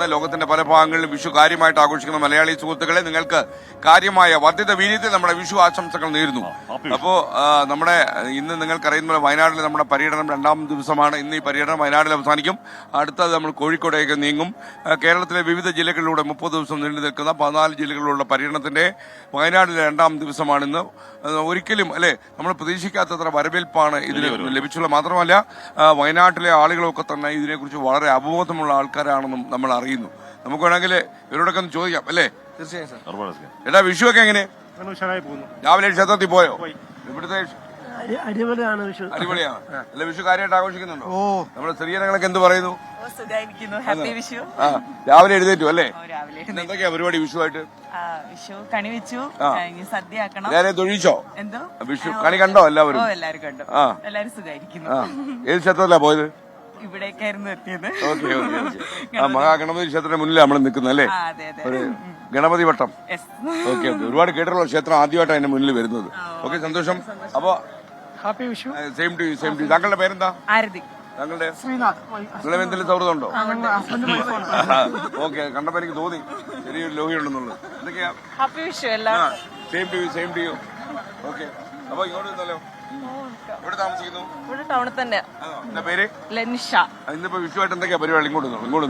ഇന്ന് ലോകത്തിന്റെ പല ഭാഗങ്ങളിലും വിഷു കാര്യമായിട്ട് ആഘോഷിക്കുന്ന മലയാളി സുഹൃത്തുക്കളെ, നിങ്ങൾക്ക് കാര്യമായ വർദ്ധിത വീര്യത്തിൽ നമ്മുടെ വിഷു ആശംസകൾ നേരുന്നു. അപ്പോ നമ്മുടെ ഇന്ന് നിങ്ങൾക്കറിയുന്ന പോലെ വയനാട്ടിൽ നമ്മുടെ പര്യടനം 2ാം ദിവസമാണ്. ഇന്ന് ഈ പര്യടനം വയനാട്ടിൽ അവസാനിക്കും. അടുത്തത് നമ്മൾ കോഴിക്കോടേക്ക് നീങ്ങും. കേരളത്തിലെ വിവിധ ജില്ലകളിലൂടെ 30 ദിവസം നീണ്ടു നിൽക്കുന്ന 14 ജില്ലകളിലുള്ള പര്യടനത്തിന്റെ വയനാട്ടിലെ 2ാം ദിവസമാണിന്ന്. ഒരിക്കലും അല്ലെ നമ്മൾ പ്രതീക്ഷിക്കാത്തത്ര വരവേൽപ്പാണ് ഇതിന് ലഭിച്ചുള്ളത്. മാത്രമല്ല വയനാട്ടിലെ ആളുകളൊക്കെ തന്നെ ഇതിനെക്കുറിച്ച് വളരെ അവബോധമുള്ള ആൾക്കാരാണെന്നും നമ്മൾ അറിയുന്നു. നമുക്ക് വേണമെങ്കിൽ ഇവരോടൊക്കെ ഒന്ന് ചോദിക്കാം അല്ലേ? തീർച്ചയായും. എടാ, വിഷു ഒക്കെ എങ്ങനെ? രാവിലെ ക്ഷേത്രത്തിൽ പോയോ? ഇവിടുത്തെ അടിപൊളിയാണ് വിഷു. അടിപൊളിയാണ് അല്ലെ? വിഷു കാര്യമായിട്ട് ആഘോഷിക്കുന്നുണ്ടോ? നമ്മുടെ സ്ത്രീജനങ്ങളൊക്കെ എന്ത് പറയുന്നു? രാവിലെ എഴുന്നേറ്റു അല്ലേ? എന്തൊക്കെയാ പരിപാടി വിഷുവായിട്ട്? വിഷു കണി വെച്ചു, സദ്യ ആക്കണം. എല്ലാരെയും തൊഴിച്ചോ? എന്തോ വിഷു കണി കണ്ടോ എല്ലാവരും? എല്ലാരും കണ്ടു. എല്ലാരും സുഖായിരിക്കുന്നു. ഏത് ക്ഷേത്രത്തിലാ പോയത്? ഇവിടേക്കായിരുന്നു എത്തിയത്. Okay okay. മഹാഗണപതി ക്ഷേത്രത്തിന്റെ മുന്നിൽ നമ്മൾ നിൽക്കുന്നത് അല്ലേ? ഒരു ഗണപതി വട്ടം. Okay okay. ഒരുപാട് കേട്ടിട്ടുള്ള ക്ഷേത്രം ആദ്യമായിട്ടാണ് എന്റെ മുന്നിൽ വരുന്നത്. ഓക്കെ, സന്തോഷം. അപ്പൊ happy Vishu. Same to same to. താങ്കളുടെ പേരെന്താ? ആരതി. താങ്കളുടെ? നിങ്ങളെ എന്തെങ്കിലും സൗഹൃദം ഉണ്ടോ? ഓക്കെ, കണ്ടപ്പോ എനിക്ക് തോന്നി ചെറിയൊരു ലോഹി ഉണ്ടെന്നുള്ളത്. എന്തൊക്കെയാ? ഹാപ്പി വിഷു എല്ലാം. Same to you, same to you. Okay. അപ്പൊ ഇങ്ങോട്ട് നിന്നല്ലോ. ഇവിടെ താമസിക്കുന്നു? ഇവിടെ ടൗണിൽ തന്നെ. എന്റെ പേര് ലെനിഷ. ഇന്നിപ്പോ വിഷുവായിട്ട് എന്തൊക്കെയാ പരിപാടി? ഇങ്ങോട്ട് നിന്നുള്ളൂ.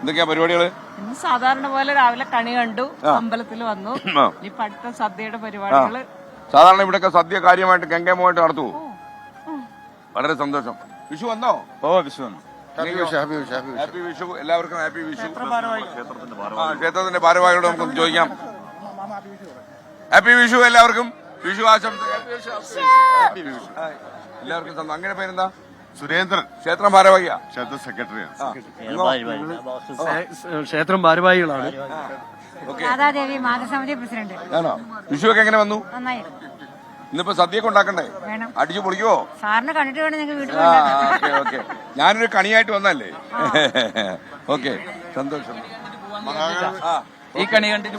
എന്തൊക്കെയാ പരിപാടികള്? ഇന്ന് സാധാരണ പോലെ രാവിലെ കണി കണ്ടു, അമ്പലത്തിൽ വന്നു. ഇപ്പൊ അടുത്ത സദ്യയുടെ പരിപാടികള്. സാധാരണ ഇവിടെയൊക്കെ സദ്യ കാര്യമായിട്ട് ഗംഗേമമായിട്ട് നടത്തുവോ? വളരെ സന്തോഷം. വിഷു വന്നോ? ഓ, വിഷു വന്നു. ഹാപ്പി വിഷു. എല്ലാവർക്കും ഹാപ്പി വിഷു. ക്ഷേത്രത്തിന്റെ ഭാരവാഹികളോട് നമുക്കൊന്ന് ചോദിക്കാം. ഹാപ്പി വിഷു എല്ലാവർക്കും. വിഷു ആശംസ. എല്ലാവർക്കും. അങ്ങനെ പേരെന്താ? സുരേന്ദ്രൻ. ക്ഷേത്രം ഭാരവാഹിയാ? ക്ഷേത്ര സെക്രട്ടറിയാണ്. ക്ഷേത്രം ഭാരവാഹികളാണ്. രാധാദേവി മാതൃസമിതി പ്രസിഡന്റ്. ആണോ? വിഷു ഒക്കെ എങ്ങനെ വന്നു? നന്നായി. ഇന്നിപ്പോ സദ്യയൊക്കെ ഉണ്ടാക്കണ്ടേ? അടിച്ചു പൊളിക്കുവോ? സാറിന് കണ്ടിട്ട് വേണം നിങ്ങൾക്ക് വീട്ടിൽ. Okay okay. ഞാനൊരു കണിയായിട്ട് വന്നല്ലേ? ഓക്കെ, സന്തോഷം. ഈ കണി കണ്ടിട്ട്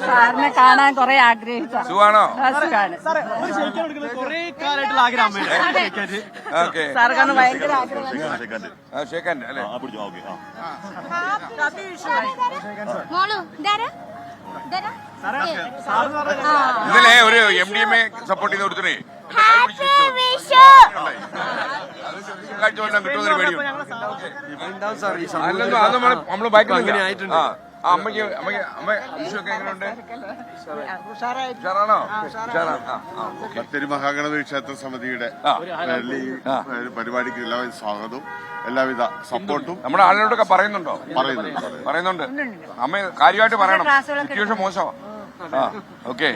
സാറിനെ കാണാൻ കുറെ ആഗ്രഹിച്ച. സുഖാണോ? സാറ് കാണാൻ ഭയങ്കര ആഗ്രഹം. ഇന്നലെ ഒരു MDMA സപ്പോർട്ട് ചെയ്ത് കൊടുത്തേ കിട്ടുമെന്നൊരു പേടിയുണ്ട്. നമ്മള് ബൈക്കിൽ അമ്മയ്ക്ക് വിഷുവൊക്കെ എങ്ങനെയുണ്ട്? ഉഷാറാണോ? ബത്തേരി മഹാഗണപതി ക്ഷേത്ര സമിതിയുടെ പരിപാടിക്ക് എല്ലാവിധ സ്വാഗതവും എല്ലാവിധ സപ്പോർട്ടും നമ്മുടെ ആളുകളോടൊക്കെ പറയുന്നുണ്ടോ? പറയുന്നുണ്ട്. അമ്മ കാര്യമായിട്ട് പറയണം. സിറ്റുവേഷൻ മോശമാ. ഓക്കെ,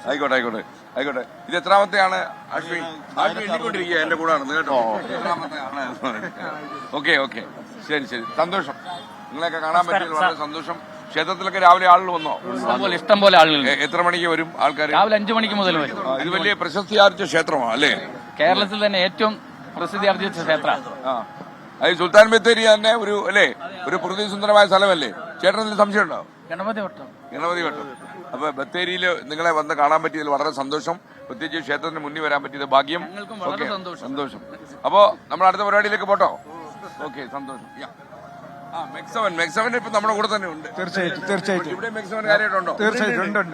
ആയിക്കോട്ടെ ആയിക്കോട്ടെ ആയിക്കോട്ടെ. ഇത് എത്രാമത്തെയാണ്? അശ്വിൻ എണ്ണിക്കൊണ്ടിരിക്കുക എന്റെ കൂടെ ആണെന്ന് കേട്ടോ. ഓക്കെ ഓക്കെ, ശരി ശരി. സന്തോഷം. നിങ്ങളെയൊക്കെ കാണാൻ പറ്റിയത് വളരെ സന്തോഷം. ക്ഷേത്രത്തിലൊക്കെ രാവിലെ ആളുകൾ വന്നോ? ഇഷ്ടം പോലെ ആളുകൾ. എത്ര മണിക്ക് വരും ആൾക്കാർ? രാവിലെ 5 മണിക്ക് മുതൽ വരും. ഇത് വലിയ പ്രശസ്തി ആർജിച്ച ക്ഷേത്രമാണ് അല്ലേ? കേരളത്തിൽ തന്നെ ഏറ്റവും പ്രസിദ്ധി ആർജിച്ച ക്ഷേത്രം. അത് സുൽത്താൻ ബത്തേരി തന്നെ ഒരു അല്ലേ, ഒരു പ്രകൃതിസുന്ദരമായ സ്ഥലമല്ലേ? ചേട്ടന് സംശയമുണ്ടോ? ഗണപതി വട്ടം. അപ്പൊ ബത്തേരിയില് നിങ്ങളെ വന്ന് കാണാൻ പറ്റിയതിൽ വളരെ സന്തോഷം. പ്രത്യേകിച്ച് ക്ഷേത്രത്തിന് മുന്നിൽ വരാൻ പറ്റിയത് ഭാഗ്യം. സന്തോഷം. അപ്പോ നമ്മൾ അടുത്ത പരിപാടിയിലേക്ക് പോട്ടോ? ഓക്കെ, സന്തോഷം. മെക്സവൻ ഇപ്പൊ നമ്മുടെ കൂടെ തന്നെ ഉണ്ട്. തീർച്ചയായിട്ടും. ഇവിടെ മെക്സവൻ കാര്യമായിട്ടുണ്ടോ? തീർച്ചയായിട്ടും.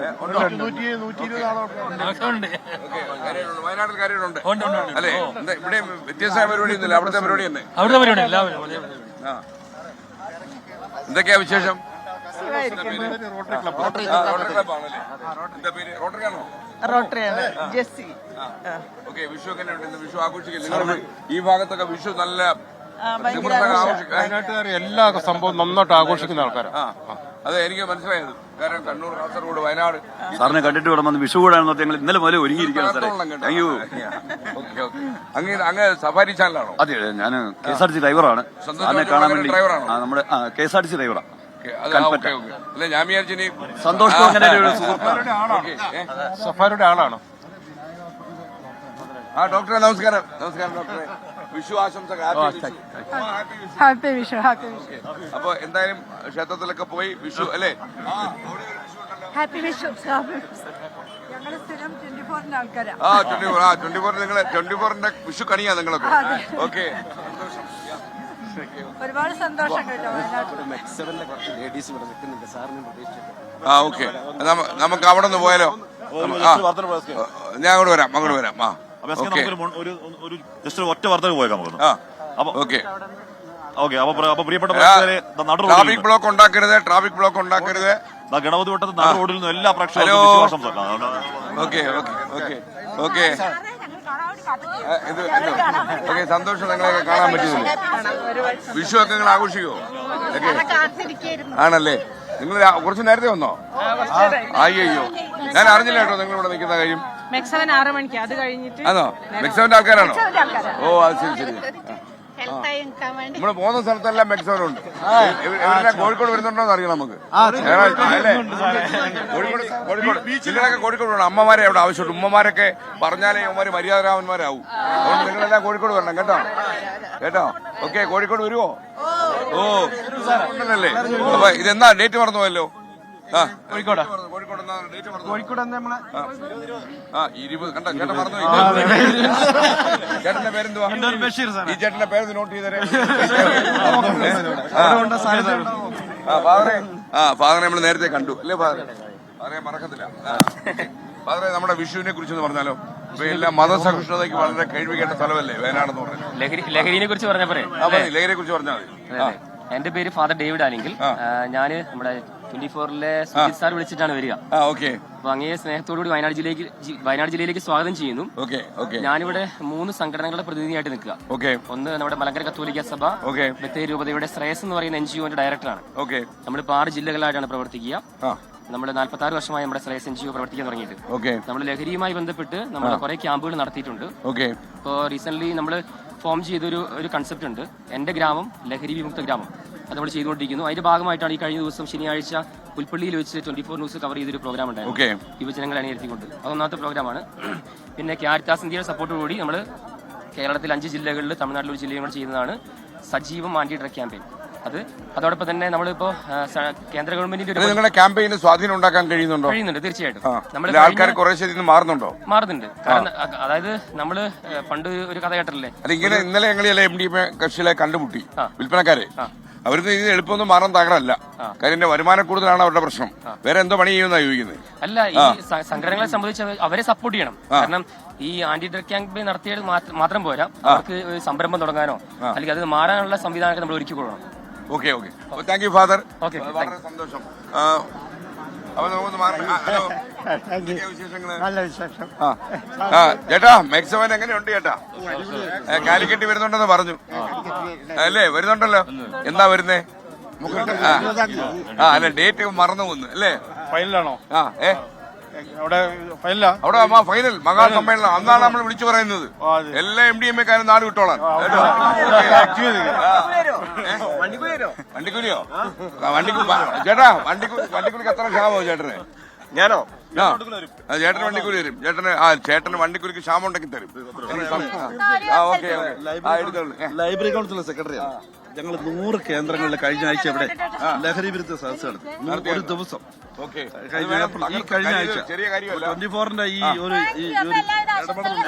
വയനാട്ടിൽ കാര്യമുണ്ട് അല്ലേ? ഇവിടെ വ്യത്യസ്തമായ പരിപാടി ഒന്നുമില്ല. അവിടുത്തെ പരിപാടി തന്നെ. എന്തൊക്കെയാ വിശേഷം? റോട്ടറിയാണ്. ജെസ്സി. ഓക്കെ, വിഷു എങ്ങനെയുണ്ട്? വിഷു ആഘോഷിക്കില്ല ഈ ഭാഗത്തൊക്കെ? വിഷു നല്ല വയനാട്ടുകാർ എല്ലാ സംഭവം നന്നായിട്ട് ആഘോഷിക്കുന്ന ആൾക്കാരാണ്. അതെ, എനിക്ക് മനസ്സിലായത്. കാരണം കണ്ണൂർ, കാസർഗോഡ്, വയനാട്. സാറിനെ കണ്ടിട്ട് ഇവിടെ വന്ന് വിഷു കൂടാണെന്നോ ഞങ്ങൾ ഇന്നലെ മുതൽ ഒരുങ്ങിയിരിക്കുകയാണ് സാറേ. അങ്ങ് സഫാരി ചാനലാണോ? അതെ, ഞാൻ KSRTC ഡ്രൈവറാണ്. സാറിനെ കാണാൻ വേണ്ടി നമ്മുടെ KSRTC ഡ്രൈവറാണ്. അല്ല, ഞാൻ വിചാരിച്ചു സന്തോഷം. അങ്ങനെ ഒരു സുഹൃത്താണ്. സഫാരിയുടെ ആളാണോ? ഡോക്ടറെ നമസ്കാരം. ഡോക്ടറെ, വിഷു ആശംസകൾ. ഹാപ്പി വിഷു. അപ്പൊ എന്തായാലും ക്ഷേത്രത്തിലൊക്കെ പോയി വിഷു അല്ലേ? ഹാപ്പി വിഷു. ഞങ്ങളുടെ സ്ഥിരം 24 ആൾക്കാരാ ആ 24 നിങ്ങള് 24ന്റെ വിഷു കണിയാ നിങ്ങളൊക്കെ. ഓക്കെ, ഒരുപാട് സന്തോഷം കേട്ടോ. ആ ഓക്കെ, നമുക്ക് അവിടെ നിന്ന് പോയാലോ? ഞാൻ അങ്ങോട്ട് വരാം. ആ ഓക്കെ, ഒരു ജസ്റ്റ് ഒറ്റ വാർത്ത പോയേക്കാം നമുക്ക്. ആ അപ്പൊ ഓക്കെ. ഓക്കെ, അപ്പൊ പ്രിയപ്പെട്ട പ്രേക്ഷകരെ, ട്രാഫിക് ബ്ലോക്ക് ഉണ്ടാക്കരുത്. ഗണപതി വട്ടത്ത് നട റോഡിൽ നിന്നും എല്ലാ പ്രേക്ഷകർക്കും ഹലോ. വിശ്വാസം. ഓക്കെ. ഓക്കെ, സന്തോഷം നിങ്ങളെയൊക്കെ കാണാൻ പറ്റുന്നില്ല. വിഷു ഒക്കെ നിങ്ങൾ ആഘോഷിക്കുമോ? ആണല്ലേ? നിങ്ങൾ കുറച്ച് നേരത്തെ വന്നോ? അയ്യോ, ഞാൻ അറിഞ്ഞില്ല കേട്ടോ നിങ്ങൾ ഇവിടെ നിൽക്കുന്ന കാര്യം. മെക്സവൻ 6 മണിക്ക്, അത് കഴിഞ്ഞിട്ട് ആണോ? മെക്സവന്റെ ആൾക്കാരാണോ? ഓ, അത് ശരി. നമ്മള് പോകുന്ന സ്ഥലത്തെല്ലാം മെക്സവനുണ്ട്. ഇവരെല്ലാം കോഴിക്കോട് വരുന്നുണ്ടോന്ന് അറിയണം നമുക്ക്. അല്ലേ? കോഴിക്കോട് നിങ്ങളൊക്കെ കോഴിക്കോട് വേണം. അമ്മമാരെ അവിടെ ആവശ്യമുണ്ട്. ഉമ്മമാരൊക്കെ പറഞ്ഞാലേ ഉമ്മമാര് മര്യാദരാമന്മാരാവും. അതുകൊണ്ട് നിങ്ങളെല്ലാം കോഴിക്കോട് വരണം കേട്ടോ. ഓക്കെ, കോഴിക്കോട് വരുവോ? ഓ ഉണ്ടല്ലേ? അപ്പൊ ഇതെന്നാ ഡേറ്റ് മറന്നു പോയല്ലോ? കോഴിക്കോട് ഡേറ്റ് മറന്നു. കോഴിക്കോട് നമ്മളെ 20 കണ്ടോ? ചേട്ടൻ മറന്നു. ചേട്ടന്റെ പേരെന്തുവാ? ഈ ചേട്ടന്റെ പേര് നോട്ട് ചെയ്തേ. ഫാദറെ നമ്മൾ നേരത്തെ കണ്ടു അല്ലേ? ഫാദറെ മറക്കത്തില്ല. ഫാദറെ, നമ്മുടെ വിഷുവിനെ കുറിച്ചൊന്ന് പറഞ്ഞാലോ? ഇപ്പൊ എല്ലാം മതസഹിഷ്ണുതയ്ക്ക് വളരെ കേൾവിക്കേണ്ട സ്ഥലമല്ലേ വയനാടെന്ന് പറയുന്നത്? ലഹരിനെ കുറിച്ച് പറഞ്ഞപ്പോഴേ, ലഹരിയെ കുറിച്ച് പറഞ്ഞാൽ മതി. എന്റെ പേര് ഫാദർ ഡേവിഡ് ആണെങ്കിൽ, ഞാന് നമ്മുടെ 24-ലെ സുജിത് സാർ വിളിച്ചിട്ടാണ് വരിക. ഓക്കെ. അപ്പൊ അങ്ങേ സ്നേഹത്തോടുകൂടി വയനാട് ജില്ലയിലേക്ക് സ്വാഗതം ചെയ്യുന്നു. ഞാനിവിടെ 3 സംഘടനകളുടെ പ്രതിനിധിയായിട്ട് നിൽക്കുക. ഒന്ന് നമ്മുടെ മലങ്കര കത്തോലിക്ക സഭ ബത്തേരി രൂപതയുടെ ശ്രേയസ് എന്ന് പറയുന്ന NGO-ന്റെ ഡയറക്ടറാണ്. നമ്മളിപ്പോ 6 ജില്ലകളായിട്ടാണ് പ്രവർത്തിക്കുക. നമ്മൾ 46 വർഷമായി നമ്മുടെ ശ്രേയസ് NGO പ്രവർത്തിക്കാൻ തുടങ്ങിയിട്ട്. നമ്മൾ ലഹരിയുമായി ബന്ധപ്പെട്ട് നമ്മൾ കുറെ ക്യാമ്പുകൾ നടത്തിയിട്ടുണ്ട്. ഇപ്പോ റീസെന്റ് നമ്മൾ ഫോം ചെയ്തൊരു കൺസെപ്റ്റ് ഉണ്ട്, എന്റെ ഗ്രാമം ലഹരി വിമുക്ത ഗ്രാമം. അത് നമ്മൾ ചെയ്തുകൊണ്ടിരിക്കുന്നു. അതിന്റെ ഭാഗമായിട്ടാണ് ഈ കഴിഞ്ഞ ദിവസം ശനിയാഴ്ച പുൽപ്പള്ളിയിൽ വെച്ച് 24 ന്യൂസ് കവർ ചെയ്തൊരു പ്രോഗ്രാം ഉണ്ടായിരുന്നു, യുവജനങ്ങളെ അണിനിരത്തിക്കൊണ്ട്. അത് 1ാമത്തെ പ്രോഗ്രാമാണ്. പിന്നെ ക്യാരിറ്റാസ് ഇന്ത്യയുടെ സപ്പോർട്ടോടുകൂടി നമ്മൾ കേരളത്തിൽ 5 ജില്ലകളിൽ തമിഴ്നാട്ടിൽ 1 ജില്ലയും കൂടെ ചെയ്യുന്നതാണ് സജീവം ആന്റി ഡ്രഗ് ക്യാമ്പയിൻ. അതോടൊപ്പം തന്നെ നമ്മളിപ്പോ കേന്ദ്ര ഗവൺമെന്റിന്റെ നിങ്ങളുടെ ക്യാമ്പയിന് സ്വാധീനം ഉണ്ടാക്കാൻ കഴിയുന്നുണ്ട്? തീർച്ചയായിട്ടും. ആൾക്കാർ കുറേ ശരി മാറുന്നുണ്ട്. കാരണം അതായത് നമ്മള് പണ്ട് ഒരു കഥ കേട്ടല്ലേ, ഇന്നലെ ഞങ്ങളെ MDMA കക്ഷിയിലെ കണ്ടുമുട്ടി വിൽപ്പനക്കാരെ. അവർക്ക് ഇത് എളുപ്പമൊന്നും മാറാൻ തകരല്ല. കാര്യം എന്റെ വരുമാനം കൂടുതലാണ് അവരുടെ പ്രശ്നം. വേറെ എന്തോ പണി ചെയ്യുമെന്നാ ചോദിക്കുന്നത്. അല്ല, ഈ സംഘടനകളെ സംബന്ധിച്ച് അവരെ സപ്പോർട്ട് ചെയ്യണം. കാരണം ഈ ആന്റി ഡ്രഗ് ക്യാമ്പയിൻ നടത്തിയത് മാത്രം പോരാ, അവർക്ക് സംരംഭം തുടങ്ങാനോ അല്ലെങ്കിൽ അത് മാറാനുള്ള സംവിധാനമൊക്കെ നമ്മൾ ഒരുക്കി കൊടുക്കണം. ഓക്കെ. Thank you father. വളരെ സന്തോഷം. അപ്പൊ നല്ല വിശേഷം. ചേട്ടാ, മെക്സവൻ എങ്ങനെയുണ്ട് ചേട്ടാ? കാലിക്കറ്റ് വരുന്നുണ്ടെന്ന് പറഞ്ഞു അല്ലേ? വരുന്നുണ്ടല്ലോ. എന്താ വരുന്നേ? അല്ല, ഡേറ്റ് മറന്നു പോകുന്നു അല്ലേ? ഫൈനലാണോ? അവിടെ ഫൈനൽ മഹാസമ്മേളനം അന്നാണ് നമ്മൾ വിളിച്ചു പറയുന്നത്. എല്ലാ MDMA-ക്കാരും നാട് വിട്ടോളാം. വണ്ടിക്കൂലിയോ? ചേട്ടാ, വണ്ടിക്കൂലിക്ക് എത്ര ക്ഷാമോ ചേട്ടന്? ഞാനോ? ചേട്ടന് വണ്ടിക്കൂലി തരും. ചേട്ടന് വണ്ടിക്കൂലിക്ക് ക്ഷാമം ഉണ്ടെങ്കിൽ തരും. ഓക്കെ. ലൈബ്രറി കൗൺസിൽ സെക്രട്ടറിയാണ്. ഞങ്ങൾ 100 കേന്ദ്രങ്ങളിൽ കഴിഞ്ഞ ആഴ്ച ഇവിടെ ലഹരി വിരുദ്ധ സദസ്സ് നടത്തി. ഒരു ദിവസം ഈ കഴിഞ്ഞ ആഴ്ച 24-ന്റെ ഈ ഒരു ഇടപെടൽ